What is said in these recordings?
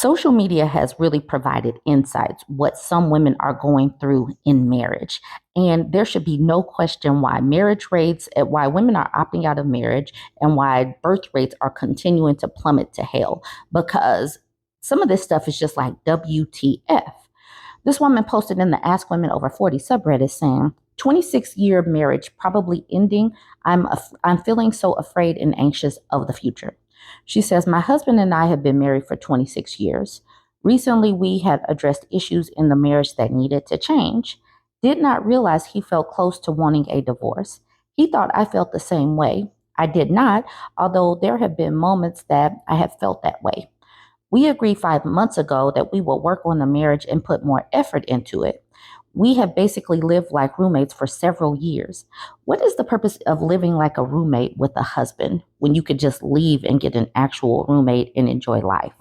Social media has really provided insights what some women are going through in marriage. And there should be no question why marriage rates, why women are opting out of marriage, and why birth rates are continuing to plummet to hell. Because some of this stuff is just like WTF. This woman posted in the Ask Women Over 40 subreddit saying, 26-year marriage probably ending. I'm feeling so afraid and anxious of the future. She says, my husband and I have been married for 26 years. Recently, we had addressed issues in the marriage that needed to change. Did not realize he felt close to wanting a divorce. He thought I felt the same way. I did not, although there have been moments that I have felt that way. We agreed 5 months ago that we will work on the marriage and put more effort into it. We have basically lived like roommates for several years. What is the purpose of living like a roommate with a husband when you could just leave and get an actual roommate and enjoy life?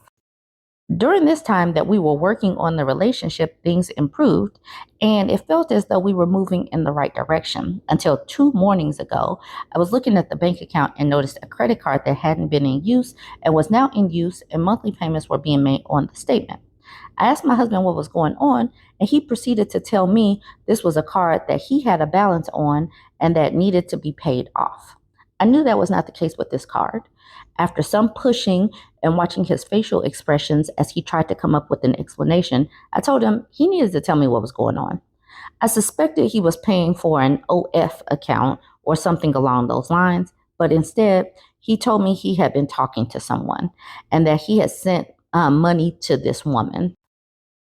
During this time that we were working on the relationship, things improved, and it felt as though we were moving in the right direction until 2 mornings ago. I was looking at the bank account and noticed a credit card that hadn't been in use and was now in use, and monthly payments were being made on the statement. I asked my husband what was going on, and he proceeded to tell me this was a card that he had a balance on and that needed to be paid off. I knew that was not the case with this card. After some pushing and watching his facial expressions as he tried to come up with an explanation, I told him he needed to tell me what was going on. I suspected he was paying for an OF account or something along those lines, but instead, he told me he had been talking to someone and that he had sent money to this woman.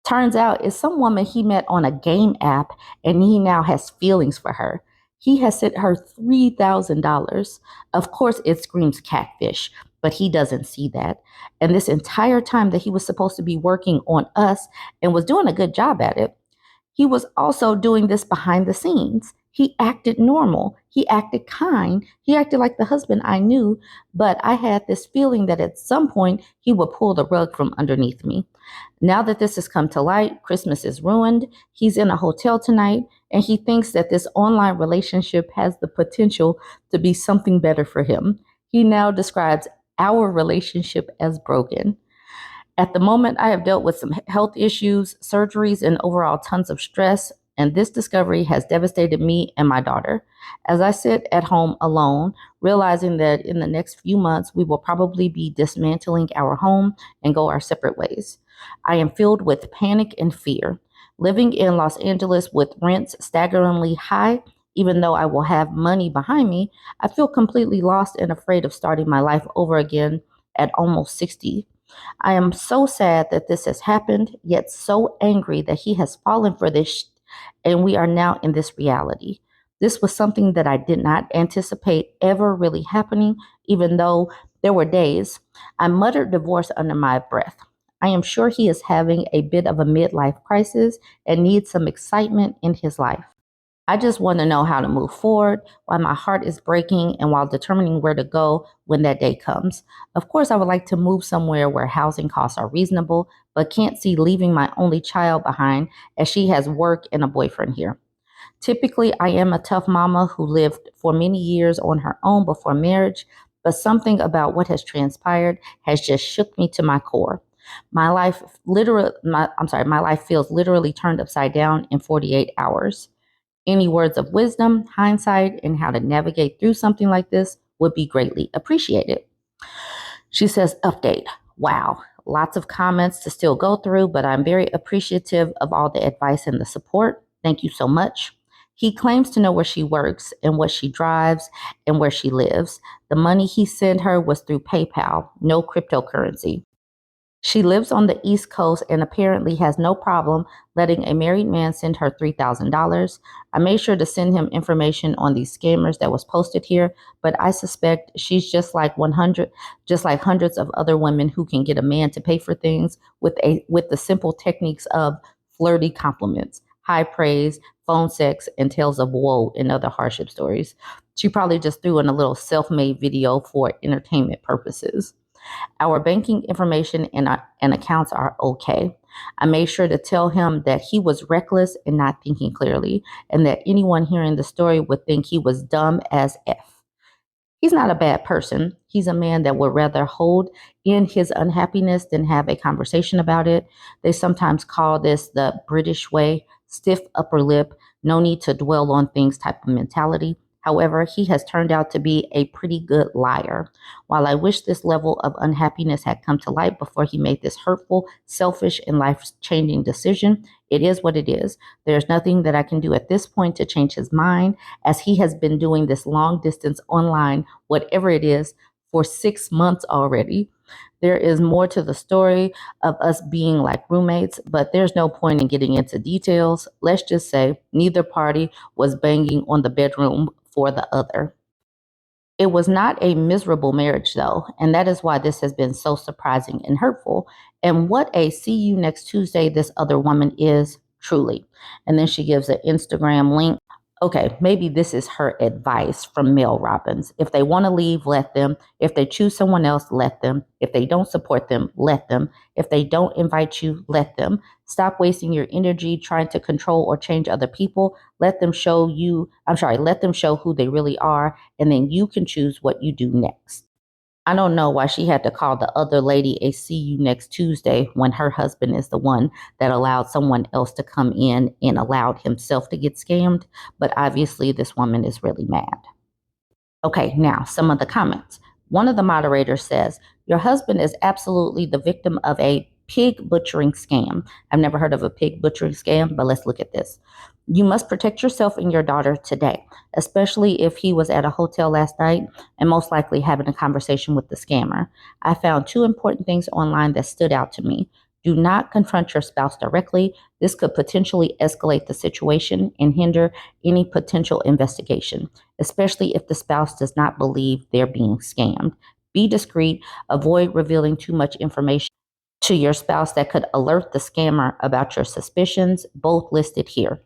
Turns out it's some woman he met on a game app and he now has feelings for her. He has sent her $3,000. Of course, it screams catfish, but he doesn't see that. And this entire time that he was supposed to be working on us and was doing a good job at it, he was also doing this behind the scenes. He acted normal. He acted kind. He acted like the husband I knew, but I had this feeling that at some point he would pull the rug from underneath me. Now that this has come to light, Christmas is ruined. He's in a hotel tonight, and he thinks that this online relationship has the potential to be something better for him. He now describes our relationship as broken. At the moment, I have dealt with some health issues, surgeries, and overall tons of stress, and this discovery has devastated me and my daughter. As I sit at home alone, realizing that in the next few months, we will probably be dismantling our home and go our separate ways. I am filled with panic and fear. Living in Los Angeles with rents staggeringly high, even though I will have money behind me, I feel completely lost and afraid of starting my life over again at almost 60. I am so sad that this has happened, yet so angry that he has fallen for this and we are now in this reality. This was something that I did not anticipate ever really happening, even though there were days. I muttered divorce under my breath. I am sure he is having a bit of a midlife crisis and needs some excitement in his life. I just want to know how to move forward while my heart is breaking and while determining where to go when that day comes. Of course, I would like to move somewhere where housing costs are reasonable, but can't see leaving my only child behind as she has work and a boyfriend here. Typically, I am a tough mama who lived for many years on her own before marriage, but something about what has transpired has just shook me to my core. My life feels literally turned upside down in 48 hours. Any words of wisdom, hindsight, and how to navigate through something like this would be greatly appreciated. She says, update. Wow, lots of comments to still go through, but I'm very appreciative of all the advice and the support. Thank you so much. He claims to know where she works and what she drives and where she lives. The money he sent her was through PayPal, no cryptocurrency. She lives on the East Coast and apparently has no problem letting a married man send her $3,000. I made sure to send him information on these scammers that was posted here, but I suspect she's just like hundreds of other women who can get a man to pay for things with the simple techniques of flirty compliments, high praise, phone sex, and tales of woe and other hardship stories. She probably just threw in a little self-made video for entertainment purposes. Our banking information and accounts are okay. I made sure to tell him that he was reckless and not thinking clearly, and that anyone hearing the story would think he was dumb as F. He's not a bad person. He's a man that would rather hold in his unhappiness than have a conversation about it. They sometimes call this the British way, stiff upper lip, no need to dwell on things type of mentality. However, he has turned out to be a pretty good liar. While I wish this level of unhappiness had come to light before he made this hurtful, selfish, and life changing decision, it is what it is. There's nothing that I can do at this point to change his mind, as he has been doing this long distance online, whatever it is, for 6 months already. There is more to the story of us being like roommates, but there's no point in getting into details. Let's just say neither party was banging on the bedroom for the other. It was not a miserable marriage, though, and that is why this has been so surprising and hurtful. And what a see you next Tuesday this other woman is, truly. And then she gives an Instagram link. Okay, maybe this is her advice from Mel Robbins. If they want to leave, let them. If they choose someone else, let them. If they don't support them, let them. If they don't invite you, let them. Stop wasting your energy trying to control or change other people. Let them show let them show who they really are, and then you can choose what you do next. I don't know why she had to call the other lady a see you next Tuesday when her husband is the one that allowed someone else to come in and allowed himself to get scammed. But obviously, this woman is really mad. Okay, now some of the comments. One of the moderators says, your husband is absolutely the victim of a pig butchering scam. I've never heard of a pig butchering scam, but let's look at this. You must protect yourself and your daughter today, especially if he was at a hotel last night and most likely having a conversation with the scammer. I found two important things online that stood out to me. Do not confront your spouse directly. This could potentially escalate the situation and hinder any potential investigation, especially if the spouse does not believe they're being scammed. Be discreet. Avoid revealing too much information to your spouse that could alert the scammer about your suspicions, both listed here.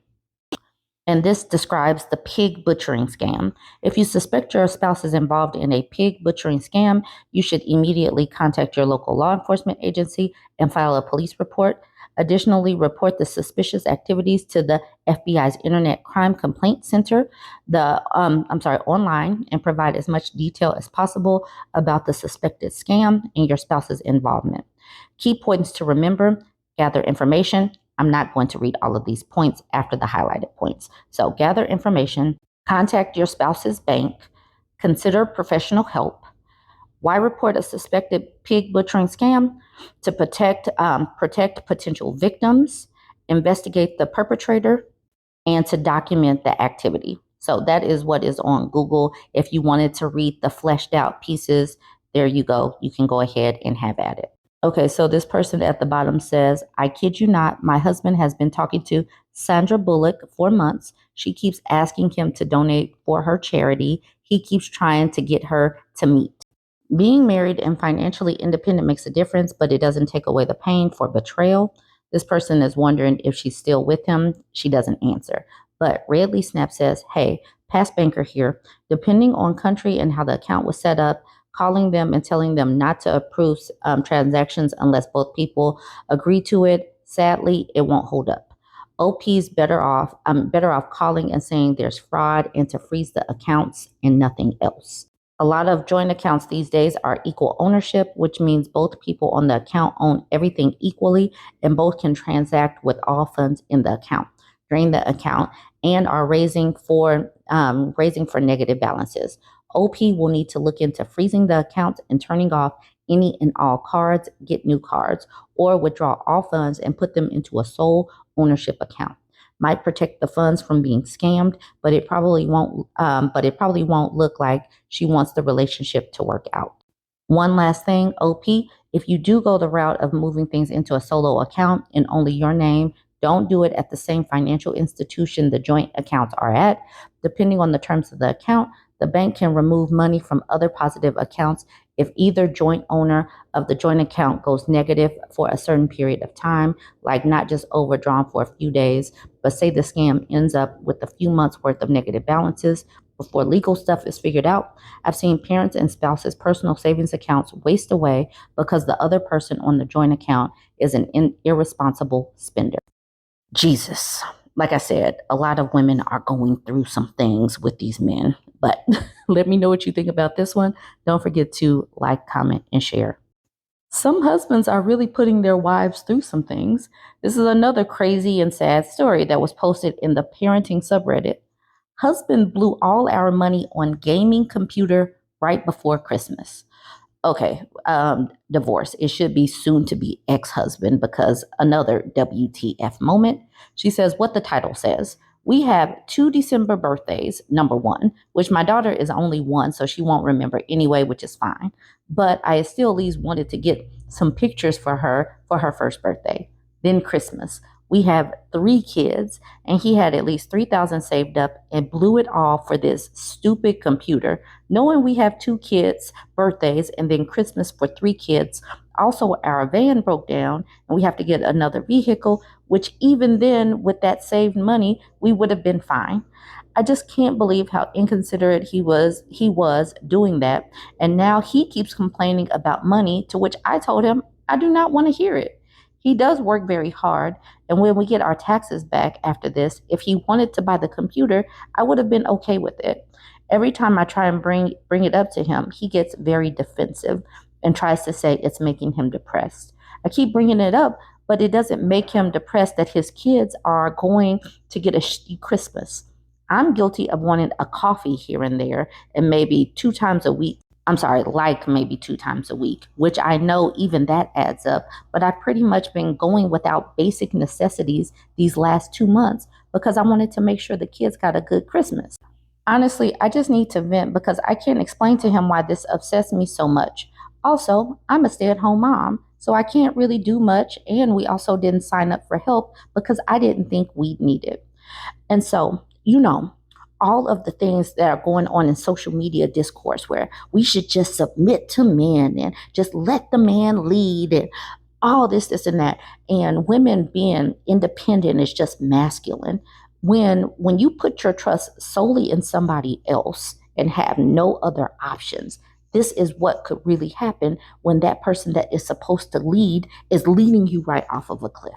And this describes the pig butchering scam. If you suspect your spouse is involved in a pig butchering scam, you should immediately contact your local law enforcement agency and file a police report. Additionally, report the suspicious activities to the FBI's Internet Crime Complaint Center, online, and provide as much detail as possible about the suspected scam and your spouse's involvement. Key points to remember: gather information. I'm not going to read all of these points after the highlighted points. So gather information, contact your spouse's bank, consider professional help. Why report a suspected pig butchering scam? To protect potential victims, investigate the perpetrator, and to document the activity. So that is what is on Google. If you wanted to read the fleshed out pieces, there you go. You can go ahead and have at it. Okay, so this person at the bottom says, I kid you not, my husband has been talking to Sandra Bullock for months. She keeps asking him to donate for her charity. He keeps trying to get her to meet. Being married and financially independent makes a difference, but it doesn't take away the pain for betrayal. This person is wondering if she's still with him. She doesn't answer. But Redley Snap says, hey, past banker here. Depending on country and how the account was set up, calling them and telling them not to approve transactions unless both people agree to it, sadly, it won't hold up. OP's better off calling and saying there's fraud and to freeze the accounts and nothing else. A lot of joint accounts these days are equal ownership, which means both people on the account own everything equally and both can transact with all funds in the account, drain the account, and are raising for negative balances. OP will need to look into freezing the account and turning off any and all cards, get new cards, or withdraw all funds and put them into a sole ownership account. Might protect the funds from being scammed, but it probably won't. Look like she wants the relationship to work out. One last thing, OP, if you do go the route of moving things into a solo account in only your name, don't do it at the same financial institution the joint accounts are at. Depending on the terms of the account, the bank can remove money from other positive accounts if either joint owner of the joint account goes negative for a certain period of time, like not just overdrawn for a few days, but say the scam ends up with a few months worth of negative balances before legal stuff is figured out. I've seen parents and spouses' personal savings accounts waste away because the other person on the joint account is an irresponsible spender. Jesus. Like I said, a lot of women are going through some things with these men, But let me know what you think about this one. Don't forget to like, comment, and share. Some husbands are really putting their wives through some things. This is another crazy and sad story that was posted in the parenting subreddit. Husband blew all our money on gaming computer right before Christmas. Okay, divorce. It should be soon to be ex husband because another WTF moment. She says what the title says. We have two December birthdays, number one, which my daughter is only one, so she won't remember anyway, which is fine. But I still at least wanted to get some pictures for her first birthday. Then Christmas. We have three kids, and he had at least 3,000 saved up and blew it all for this stupid computer, knowing we have two kids birthdays and then Christmas for three kids. Also, our van broke down and we have to get another vehicle, which even then, with that saved money, we would have been fine. I just can't believe how inconsiderate he was doing that. And now he keeps complaining about money, to which I told him I do not want to hear it. He does work very hard, and when we get our taxes back after this, if he wanted to buy the computer, I would have been okay with it. Every time I try and bring it up to him, he gets very defensive and tries to say it's making him depressed. I keep bringing it up, but it doesn't make him depressed that his kids are going to get a shitty Christmas. I'm guilty of wanting a coffee here and there and maybe 2 times a week. I'm sorry, like maybe 2 times a week, which I know even that adds up. But I've pretty much been going without basic necessities these last 2 months because I wanted to make sure the kids got a good Christmas. Honestly, I just need to vent because I can't explain to him why this upsets me so much. Also, I'm a stay at home mom, so I can't really do much. And we also didn't sign up for help because I didn't think we'd need it. And so, all of the things that are going on in social media discourse where we should just submit to men and just let the man lead and all this and that. And women being independent is just masculine. When you put your trust solely in somebody else and have no other options, this is what could really happen when that person that is supposed to lead is leading you right off of a cliff.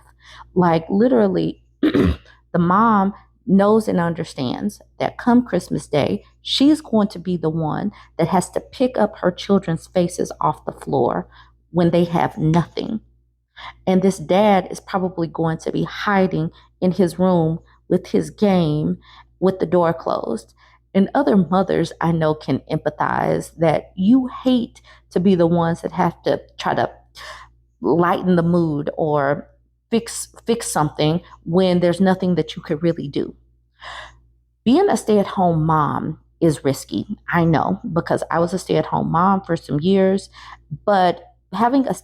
Like literally, the mom knows and understands that come Christmas Day, she's going to be the one that has to pick up her children's faces off the floor when they have nothing. And this dad is probably going to be hiding in his room with his game with the door closed. And other mothers I know can empathize that you hate to be the ones that have to try to lighten the mood or fix something when there's nothing that you could really do. Being a stay-at-home mom is risky. I know because I was a stay-at-home mom for some years, but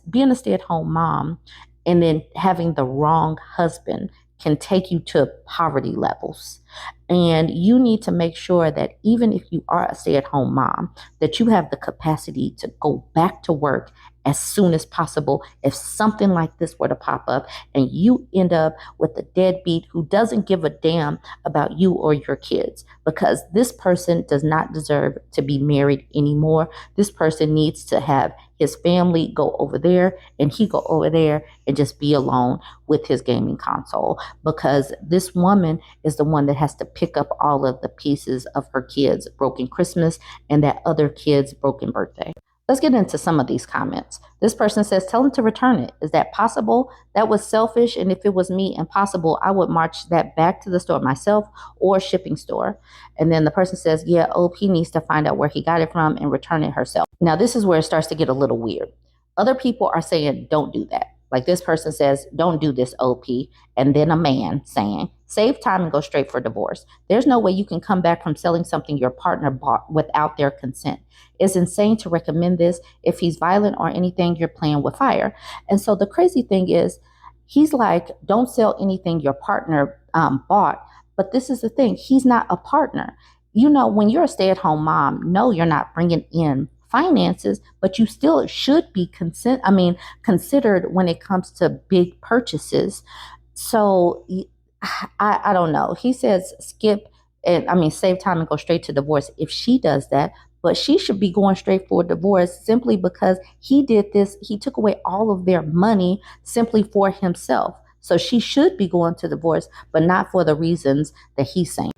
being a stay-at-home mom and then having the wrong husband can take you to poverty levels. And you need to make sure that even if you are a stay-at-home mom, that you have the capacity to go back to work as soon as possible if something like this were to pop up and you end up with a deadbeat who doesn't give a damn about you or your kids, because this person does not deserve to be married anymore. This person needs to have his family go over there and he go over there and just be alone with his gaming console, because this woman is the one that has to pick up all of the pieces of her kids' broken Christmas and that other kid's broken birthday. Let's get into some of these comments. This person says, tell him to return it. Is that possible? That was selfish. And if it was me and possible, I would march that back to the store myself or shipping store. And then the person says, yeah, OP needs to find out where he got it from and return it herself. Now, this is where it starts to get a little weird. Other people are saying, don't do that. Like this person says, don't do this, OP. And then a man saying, save time and go straight for divorce. There's no way you can come back from selling something your partner bought without their consent. It's insane to recommend this. If he's violent or anything, you're playing with fire. And so the crazy thing is, he's like, don't sell anything your partner bought. But this is the thing. He's not a partner. When you're a stay-at-home mom, no, you're not bringing in finances, but you still should be considered when it comes to big purchases. So I don't know. He says save time and go straight to divorce if she does that, but she should be going straight for divorce simply because he did this. He took away all of their money simply for himself. So she should be going to divorce, but not for the reasons that he's saying.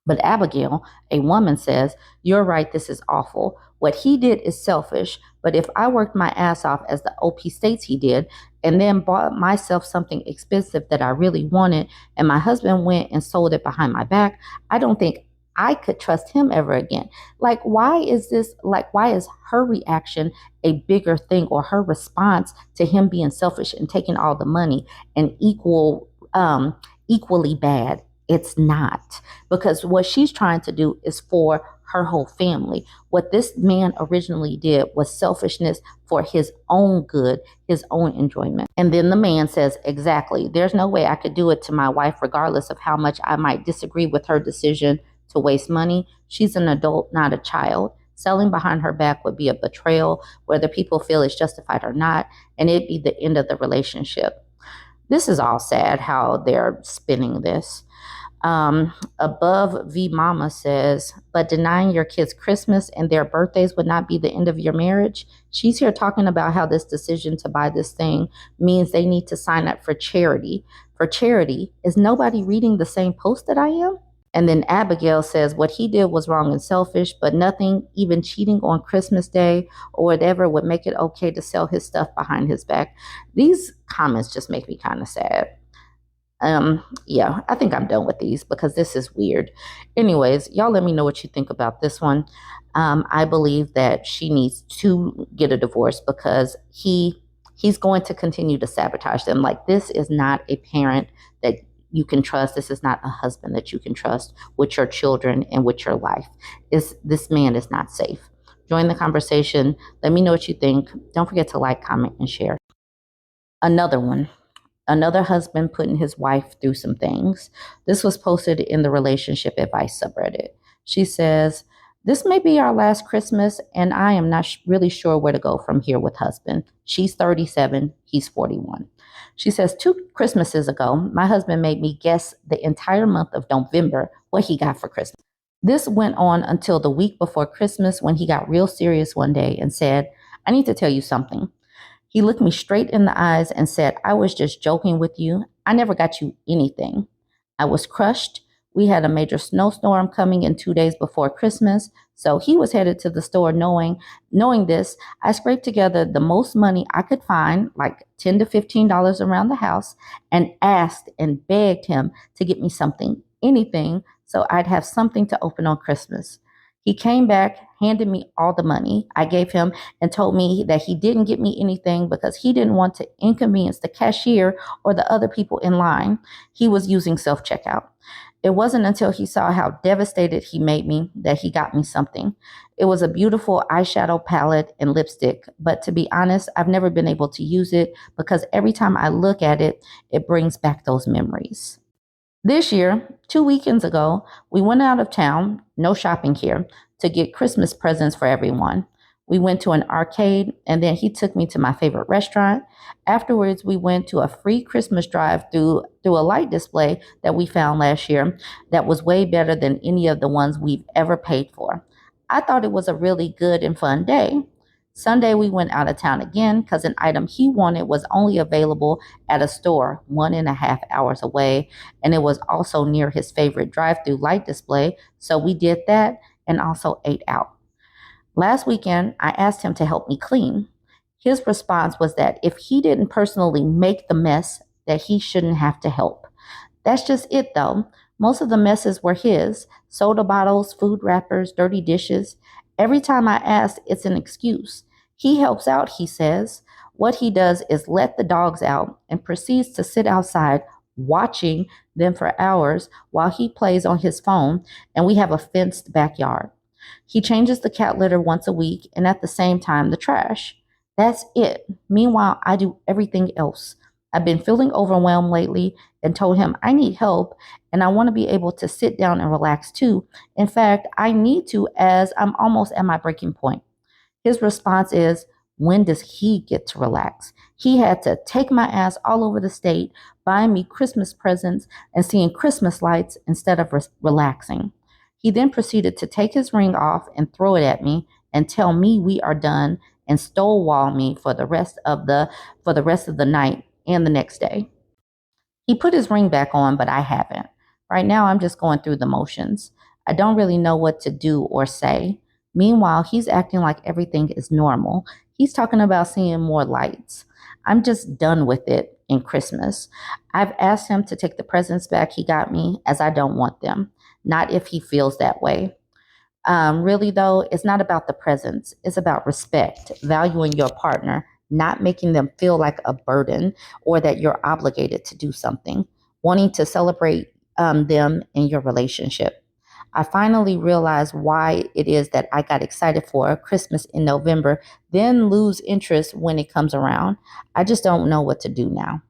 But Abigail, a woman, says, "You're right, this is awful. What he did is selfish, but if I worked my ass off as the OP states he did, and then bought myself something expensive that I really wanted, and my husband went and sold it behind my back, I don't think I could trust him ever again." Like, why is her reaction a bigger thing, or her response to him being selfish and taking all the money and equally bad? It's not, because what she's trying to do is for her whole family. What this man originally did was selfishness for his own good, his own enjoyment. And then the man says, "Exactly. There's no way I could do it to my wife, regardless of how much I might disagree with her decision to waste money. She's an adult, not a child. Selling behind her back would be a betrayal, whether people feel it's justified or not, and it'd be the end of the relationship." This is all sad how they're spinning this. Above V Mama says, "But denying your kids Christmas and their birthdays would not be the end of your marriage." She's here talking about how this decision to buy this thing means they need to sign up for charity. For charity, is nobody reading the same post that I am? And then Abigail says, "What he did was wrong and selfish, but nothing, even cheating on Christmas Day or whatever, would make it okay to sell his stuff behind his back." These comments just make me kind of sad. Yeah, I think I'm done with these because this is weird. Anyways, y'all let me know what you think about this one. I believe that she needs to get a divorce because he's going to continue to sabotage them. Like, this is not a parent that you can trust. This is not a husband that you can trust with your children and with your life. This man is not safe. Join the conversation. Let me know what you think. Don't forget to like, comment, and share. Another one. Another husband putting his wife through some things. This was posted in the relationship advice subreddit. She says, "This may be our last Christmas, and I am not really sure where to go from here with husband. She's 37, he's 41. She says, 2 Christmases ago, my husband made me guess the entire month of November what he got for Christmas. This went on until the week before Christmas when he got real serious one day and said, 'I need to tell you something.' He looked me straight in the eyes and said, 'I was just joking with you. I never got you anything.' I was crushed. We had a major snowstorm coming in 2 days before Christmas, so he was headed to the store knowing this. I scraped together the most money I could find, like $10 to $15 around the house, and asked and begged him to get me something, anything, so I'd have something to open on Christmas. He came back, handed me all the money I gave him, and told me that he didn't get me anything because he didn't want to inconvenience the cashier or the other people in line. He was using self-checkout. It wasn't until he saw how devastated he made me that he got me something. It was a beautiful eyeshadow palette and lipstick, but to be honest, I've never been able to use it because every time I look at it, it brings back those memories. This year, 2 weekends ago, we went out of town, no shopping here, to get Christmas presents for everyone. We went to an arcade, and then he took me to my favorite restaurant. Afterwards, we went to a free Christmas drive through a light display that we found last year that was way better than any of the ones we've ever paid for. I thought it was a really good and fun day. Sunday, we went out of town again because an item he wanted was only available at a store 1.5 hours away, and it was also near his favorite drive-through light display, so we did that and also ate out. Last weekend, I asked him to help me clean. His response was that if he didn't personally make the mess, that he shouldn't have to help. That's just it, though. Most of the messes were his: soda bottles, food wrappers, dirty dishes. Every time I ask, it's an excuse. He helps out, he says. What he does is let the dogs out and proceeds to sit outside watching them for hours while he plays on his phone, and we have a fenced backyard. He changes the cat litter once a week and at the same time the trash. That's it. Meanwhile, I do everything else. I've been feeling overwhelmed lately and told him I need help and I want to be able to sit down and relax too. In fact, I need to, as I'm almost at my breaking point. His response is, when does he get to relax? He had to take my ass all over the state, buying me Christmas presents and seeing Christmas lights instead of relaxing. He then proceeded to take his ring off and throw it at me and tell me we are done and stonewall me for the rest of the night and the next day. He put his ring back on, but I haven't. Right now, I'm just going through the motions. I don't really know what to do or say. Meanwhile, he's acting like everything is normal. He's talking about seeing more lights. I'm just done with it in Christmas. I've asked him to take the presents back he got me as I don't want them, not if he feels that way. Really, though, it's not about the presents. It's about respect, valuing your partner, not making them feel like a burden or that you're obligated to do something, wanting to celebrate them in your relationship. I finally realized why it is that I got excited for Christmas in November, then lose interest when it comes around. I just don't know what to do now.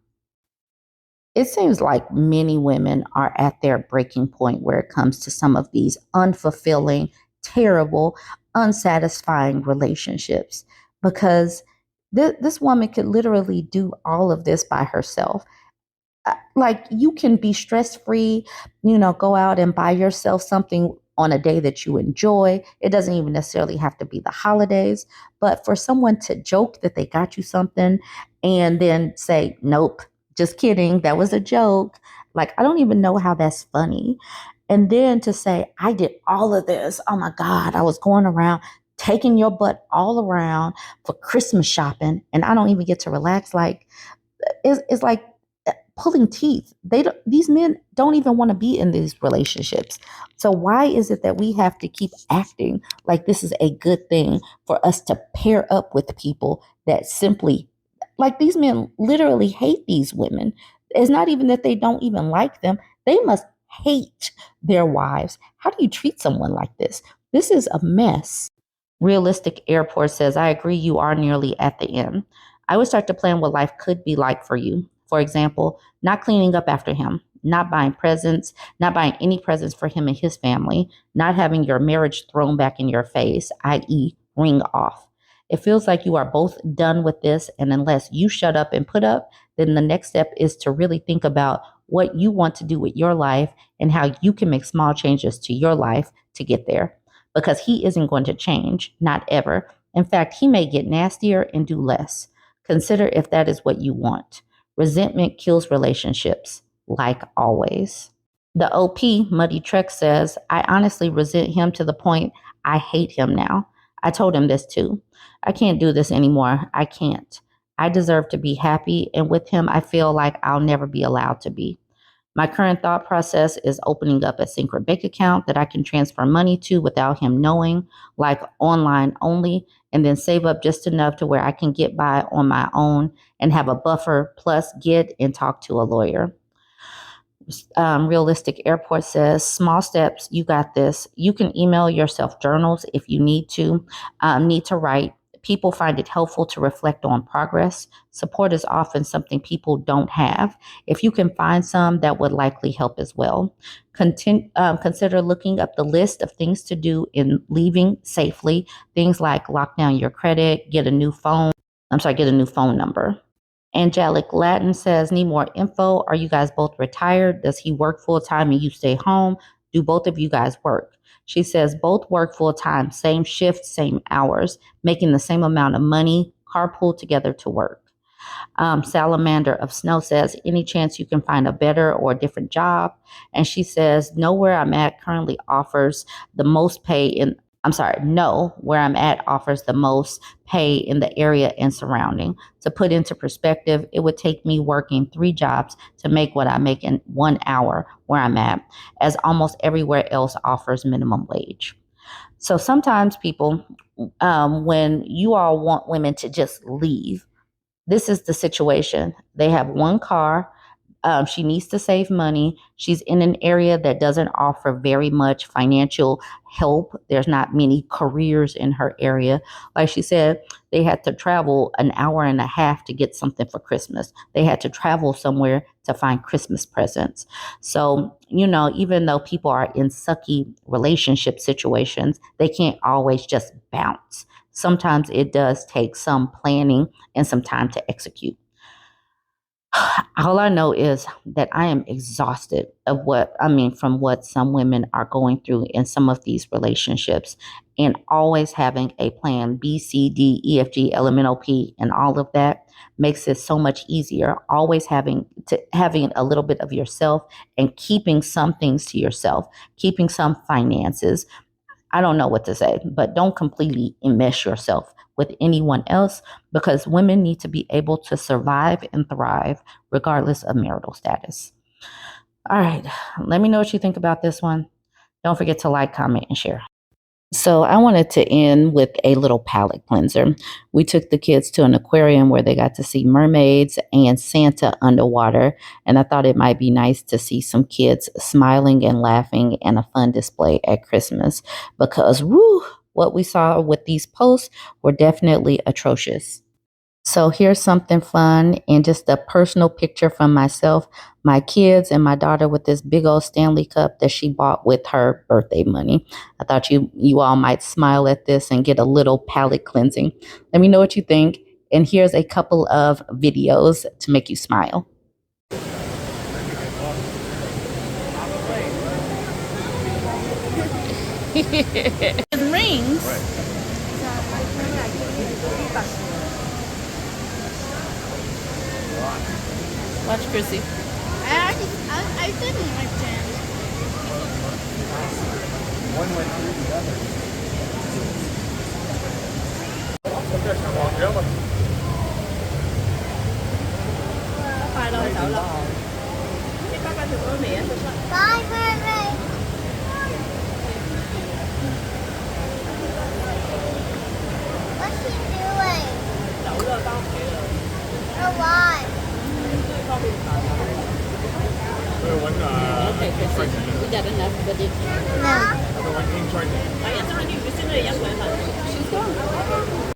It seems like many women are at their breaking point where it comes to some of these unfulfilling, terrible, unsatisfying relationships because this woman could literally do all of this by herself. Like you can be stress free, go out and buy yourself something on a day that you enjoy. It doesn't even necessarily have to be the holidays, but for someone to joke that they got you something and then say, nope, just kidding, that was a joke. Like, I don't even know how that's funny. And then to say, I did all of this. Oh my God, I was going around taking your butt all around for Christmas shopping and I don't even get to relax. Like, it's like pulling teeth. These men don't even want to be in these relationships. So why is it that we have to keep acting like this is a good thing for us to pair up with people that simply, like, these men literally hate these women. It's not even that they don't even like them. They must hate their wives. How do you treat someone like this? This is a mess. Realistic Airport says, I agree you are nearly at the end. I would start to plan what life could be like for you. For example, not cleaning up after him, not buying presents, not buying any presents for him and his family, not having your marriage thrown back in your face, i.e., ring off. It feels like you are both done with this, and unless you shut up and put up, then the next step is to really think about what you want to do with your life and how you can make small changes to your life to get there. Because he isn't going to change, not ever. In fact, he may get nastier and do less. Consider if that is what you want. Resentment kills relationships, like always. The OP, Muddy Trek, says, I honestly resent him to the point I hate him now. I told him this too. I can't do this anymore. I can't. I deserve to be happy, and with him, I feel like I'll never be allowed to be. My current thought process is opening up a secret bank account that I can transfer money to without him knowing, like online only, and then save up just enough to where I can get by on my own and have a buffer plus get and talk to a lawyer. Realistic Airport says, small steps, you got this. You can email yourself journals if you need to write. People find it helpful to reflect on progress. Support is often something people don't have. If you can find some, that would likely help as well. Consider looking up the list of things to do in leaving safely. Things like lock down your credit, get a new phone number. Angelic Latin says, need more info. Are you guys both retired? Does he work full time and you stay home? Do both of you guys work? She says, both work full time, same shift, same hours, making the same amount of money, carpool together to work. Salamander of Snow says, any chance you can find a better or a different job? And she says, no, where I'm at currently offers the most pay in, I'm sorry, no, where I'm at offers the most pay in the area and surrounding. To put into perspective, it would take me working 3 jobs to make what I make in 1 hour where I'm at, as almost everywhere else offers minimum wage. So sometimes people, when you all want women to just leave, this is the situation. They have one car. She needs to save money. She's in an area that doesn't offer very much financial help. There's not many careers in her area. Like she said, they had to travel an hour and a half to get something for Christmas. They had to travel somewhere to find Christmas presents. So, even though people are in sucky relationship situations, they can't always just bounce. Sometimes it does take some planning and some time to execute. All I know is that I am exhausted of from what some women are going through in some of these relationships, and always having a plan B, C, D, E, F, G, L, M, N, O, P, and all of that makes it so much easier. Always having a little bit of yourself and keeping some things to yourself, keeping some finances. I don't know what to say, but don't completely enmesh yourself with anyone else, because women need to be able to survive and thrive regardless of marital status. All right, let me know what you think about this one. Don't forget to like, comment, and share. So I wanted to end with a little palate cleanser. We took the kids to an aquarium where they got to see mermaids and Santa underwater. And I thought it might be nice to see some kids smiling and laughing and a fun display at Christmas, because woo, what we saw with these posts were definitely atrocious. So here's something fun and just a personal picture from myself, my kids, and my daughter with this big old Stanley cup that she bought with her birthday money. I thought you all might smile at this and get a little palate cleansing. Let me know what you think. And here's a couple of videos to make you smile. Rings. Watch Chrissy. I didn't like that. One went through the other. Phải đâu sợ lắm. Cái có cái thử mẹ. Bye, Mary. What's she doing? Đậu rồi con. Oh, why? Con bị sợ. Okay, Chrissy. We got enough for the... No. She's gone.